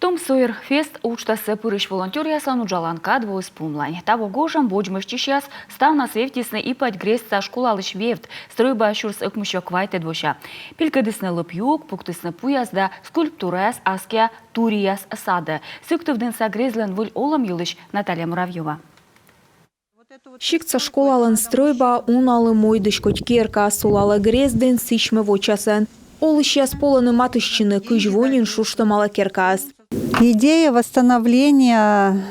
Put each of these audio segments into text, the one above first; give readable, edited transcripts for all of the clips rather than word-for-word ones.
Том Сойер фест учтасы пырыш волонтер ясан уджаланка двоис пумлань. Того гожам боджмышчи сейчас став на свевтисны и подгрестца школалыш вевт, стройба шурс ыкмуща квайте двоща. Пилькадысны лыпюк, пуктысны пуязда, скульптурас, аския, турияс сада. Сыктывдын сагрезлен выль олам юлыш Наталья Муравьева. Шикца школалын стройба уналы мойдыш котькерка, сулалы грезден сичмы вочасын. Ол сейчас полоны матышчины кыжвонин шуштамала керкас. Идея восстановления.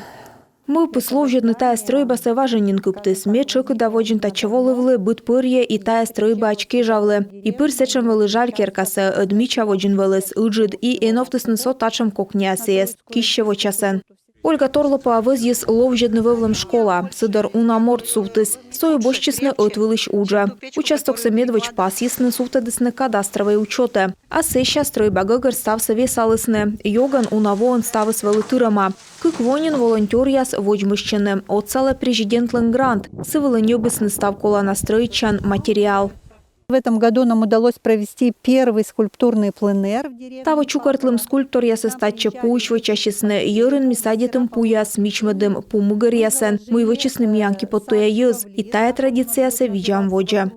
Мы послужит тая стройба саваженин куптыс. Мечок доводжен тачеволывлы, быт пырье и тая стройба очки жавлы. И пыр сечем вылы жаль керкасы, адмича воджен вылыс, ыджид и энофтысны со тачем кокнясиес, кищево часен. Ольга Торлопа вызъез ловжедны вывлым школа. Сыдар унаморт суфтыс. Сою бошчесны отвылыш уджа. Участок самедвыч пасъесны суфтадысны кадастровые учеты. А сеща стройба гыгыр ставсы весалысны. Йоган унавоон ставыс вылытырама. Кык вонин волонтер яс воджмыщены. Отсала президентлын грант. Сывылынёбысны ставкола настроичан материал. В этом году нам удалось провести первый скульптурный пленэр в деревне. Тава чукартлым скульптор ясы статча пуйшвы чащесны. Йырын мисадетым пуяс мичмыдым пумыгыр ясын. Мы вычесны миянки потуя юз. И тая традициясы виджам воджа.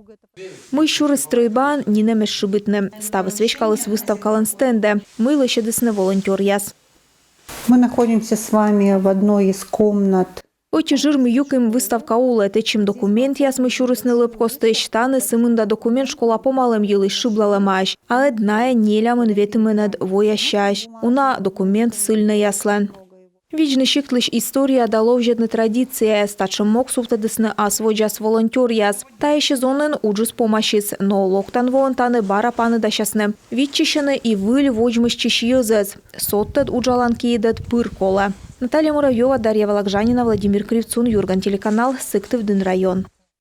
Мы шуры стройбан нинемеш шыбытны. Ставы свечкалыс выставкалын стенде. Мы лыщедысны волонтер яс. Мы находимся с вами в одной из комнат. Очи жирми юким выставка улы, течим документ ясмы шурысны лыпкосты, штаны сымында документ школа помалым йылы шыблалымаш, а эдная нелямын ветимынад воящаш. Уна документ сыльны яслан. Вичны шиктлыш история доловжедны традиция, стачым мок суфтадысны ас воджас волонтер яс. Та еще зонын уджус помощис, но локтан волонтаны бара паны дащасны. Витчищаны и выль воджмышчищ юзец. Соттад уджаланки едет пыр кола. Наталья Муравьева, Дарья Вологжанина, Владимир Кривцун, Юрган, телеканал Сыктывдын район.